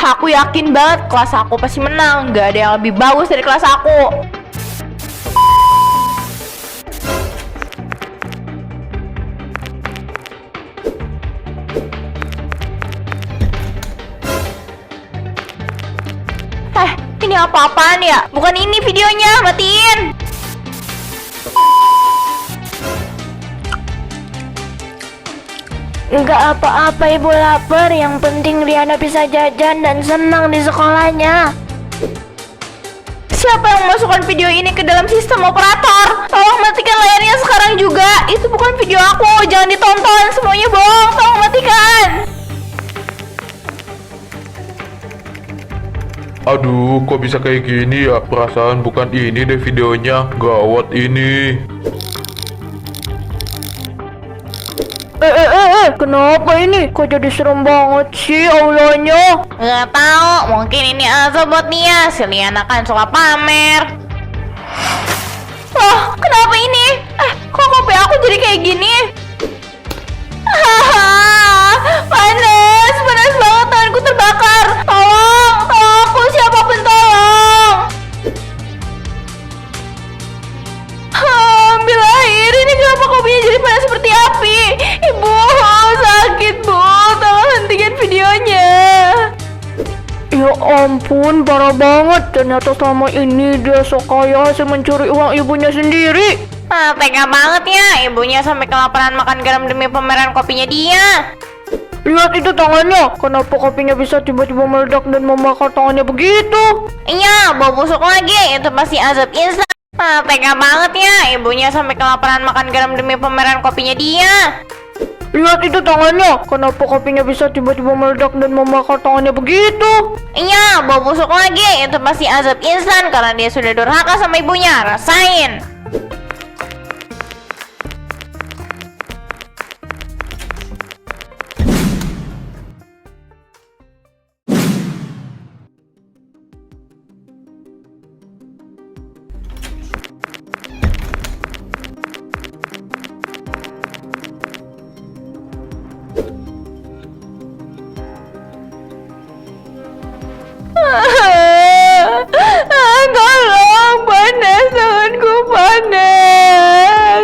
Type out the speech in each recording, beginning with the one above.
Aku yakin banget kelas aku pasti menang. Gak ada yang lebih bagus dari kelas aku. Ini apa-apaan ya? Bukan ini videonya, matiin. Enggak apa-apa, Ibu lapar. Yang penting Riana bisa jajan dan senang di sekolahnya. Siapa yang memasukkan video ini ke dalam sistem operator? Tolong matikan layarnya sekarang juga. Itu bukan video aku, jangan ditonton. Semuanya bohong, tolong matikan. Aduh, kok bisa kayak gini ya? Perasaan bukan ini deh videonya. Gawat ini. Kenapa ini? Kok jadi serem banget sih aulanya? Gak tahu, mungkin ini azab buat Nia. Si Liana kan suka pamer. Loh, kenapa ini? Kok kopi aku jadi kayak gini? Panas banget, tanganku terbakar. Tolong aku, siapapun tolong. Ambil air, ini kenapa kopinya jadi panas seperti api? Ibu, sakit Bu, tolong hentikan videonya. Ya ampun, parah banget. Ternyata selama ini dia sok kaya hasil mencuri uang ibunya sendiri. Tega banget ya, ibunya sampai kelaparan makan garam demi pameran kopinya dia. Lihat itu tangannya. Kenapa kopinya bisa tiba-tiba meledak dan membakar tangannya begitu? Iya, bau busuk lagi, itu pasti azab instan. Tega banget ya, ibunya sampai kelaparan makan garam demi pameran kopinya dia. Lihat itu tangannya. Kenapa kopinya bisa tiba-tiba meledak dan membakar tangannya begitu? Iya, bau busuk lagi, itu pasti azab instan karena dia sudah durhaka sama ibunya. Rasain. Tolong, panas, tanganku panas.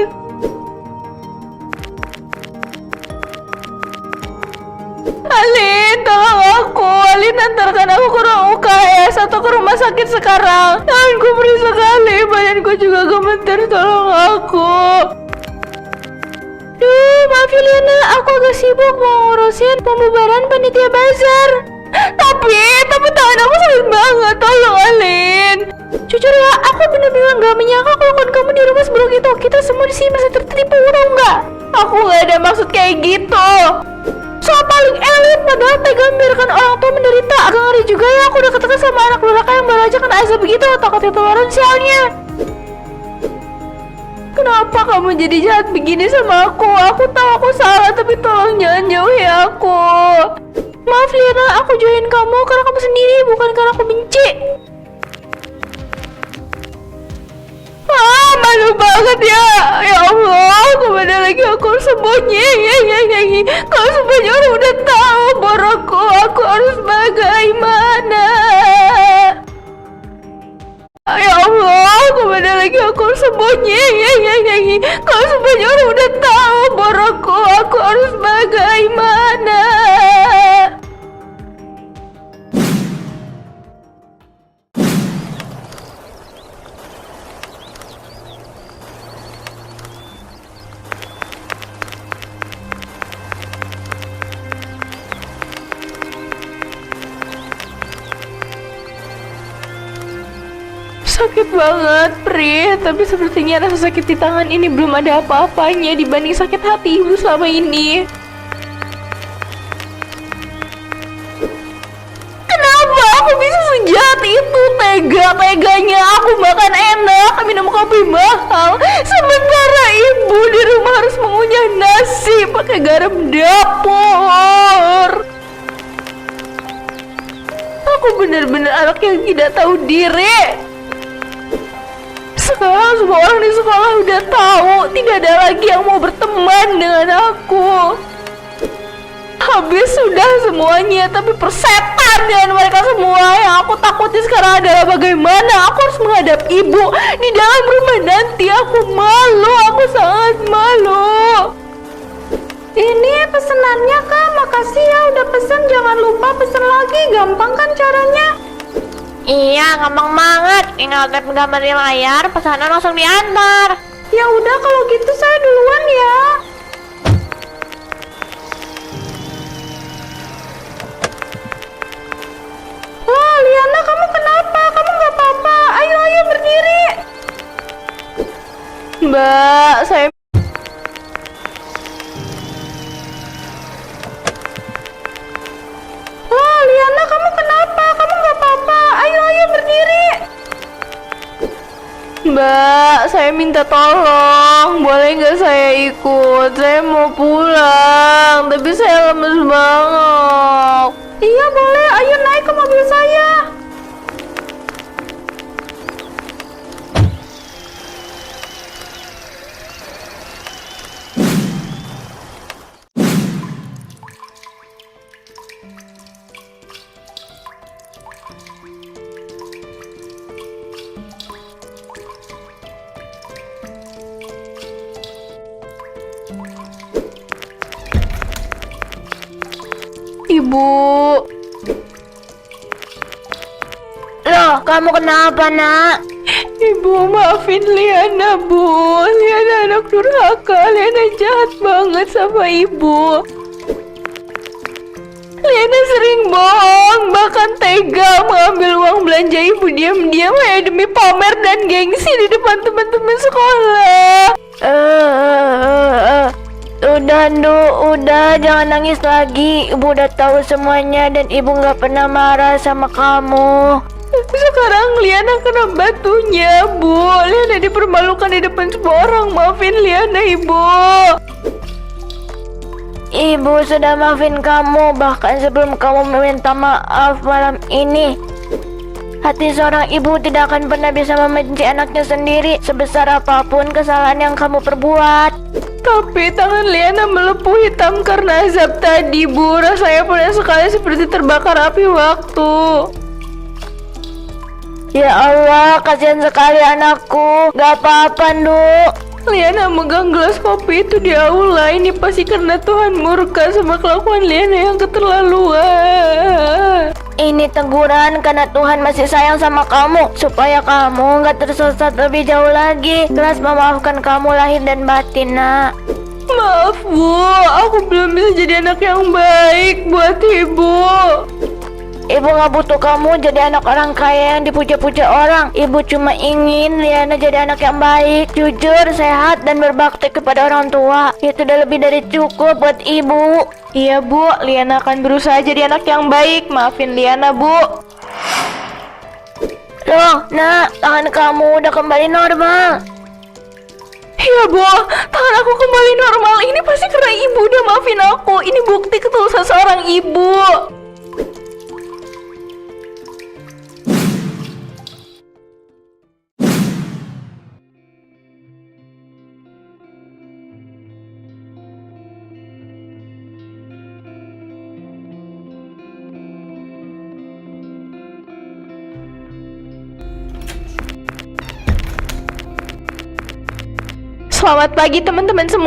Alin, tolong aku. Alin, antarkan aku ke ruang UKS atau ke rumah sakit sekarang. Tanganku perih sekali, badanku juga gemeter. Tolong aku. Maaf ya Liana, aku agak sibuk mau ngurusin pembubaran panitia bazar. Tapi tangan aku sakit banget, tolong Alin. Jujur ya, aku benar-benar gak menyangka kalau kamu di rumah seburuk itu. Kita semua di sini masih tertipu, tau nggak? Aku gak ada maksud kayak gitu. Soal paling elit, padahal tega membiarkan orang tua menderita. Agak ngeri juga ya, aku udah ketemu sama anak durhaka yang baru aja kena azab begitu. Takut ketularan sialnya. Kenapa kamu jadi jahat begini sama aku? Aku tahu aku salah, tapi tolong jangan jauhi aku. Maaf Liana, aku jauhin kamu karena kamu sendiri, bukan karena aku benci. Malu banget ya. Ya Allah, kemana lagi aku harus sembunyi? Kalau semuanya orang udah tahu borokku, aku harus bagaimana? Ya Allah, kemana lagi aku harus sembunyi? Kalau semuanya orang udah tahu borokku, aku harus bagaimana? Sakit banget, Pri. Tapi sepertinya rasa sakit di tangan ini belum ada apa-apanya dibanding sakit hati ibu selama ini. Kenapa aku bisa sejahat itu? Tega-teganya aku makan enak, minum kopi mahal, sementara ibu di rumah harus mengunyah nasi pakai garam dapur. Aku benar-benar anak yang tidak tahu diri. Sekarang semua orang di sekolah udah tahu, tidak ada lagi yang mau berteman dengan aku. habis sudah semuanya. Tapi persetan dengan mereka semua. Yang aku takuti sekarang adalah bagaimana aku harus menghadap ibu di dalam rumah nanti. Aku malu, aku sangat malu. Ini pesenannya Kak, makasih ya udah pesen. Jangan lupa pesen lagi, gampang kan caranya? Iya, gampang banget. Tinggal tap gambar di layar, pesanan langsung diantar. Ya udah kalau gitu saya duluan ya. Wah, Liana kamu kenapa? Kamu nggak apa-apa? Ayo berdiri. Mbak, saya Wah, Liana kamu kenapa? Kamu nggak apa-apa? Ayo berdiri. Mbak, saya minta tolong. Boleh nggak saya ikut? Saya mau pulang, tapi saya lemes banget. Iya boleh, ayo naik ke mobil saya. Ibu. Loh, kamu kenapa, Nak? Ibu maafin Liana, Bu. Liana anak durhaka. Liana jahat banget sama ibu. Liana sering bohong, bahkan tega mengambil uang belanja ibu diam-diam hanya demi pamer dan gengsi di depan teman-teman sekolah. Udah, udah, jangan nangis lagi. Ibu udah tahu semuanya dan ibu nggak pernah marah sama kamu. Sekarang Liana kena batunya, Bu. Liana dipermalukan di depan semua orang. Maafin Liana, Ibu. Ibu sudah maafin kamu bahkan sebelum kamu meminta maaf malam ini. Hati seorang ibu tidak akan pernah bisa membenci anaknya sendiri sebesar apapun kesalahan yang kamu perbuat. Tapi tangan Liana melepuh hitam karena azab tadi, Bu. Rasanya panas sekali seperti terbakar api waktu. Ya Allah, kasihan sekali anakku. Gak apa-apa, Nduk. Liana megang gelas kopi itu di aula. Ini pasti karena Tuhan murka sama kelakuan Liana yang keterlaluan. Ini teguran karena Tuhan masih sayang sama kamu supaya kamu gak tersesat lebih jauh lagi. Jelas memaafkan kamu lahir dan batin, Nak. Maaf, Bu. Aku belum bisa jadi anak yang baik buat Ibu. Ibu gak butuh kamu jadi anak orang kaya yang dipuja-puja orang. Ibu cuma ingin Liana jadi anak yang baik, jujur, sehat, dan berbakti kepada orang tua. Itu udah lebih dari cukup buat ibu. Iya, Bu. Liana akan berusaha jadi anak yang baik. Maafin Liana, Bu. Loh, Nak, tangan kamu udah kembali normal. Iya, Bu. Tangan aku kembali normal. Ini pasti karena Ibu udah maafin aku. Ini bukti ketulusan seorang ibu. Selamat pagi teman-teman semua.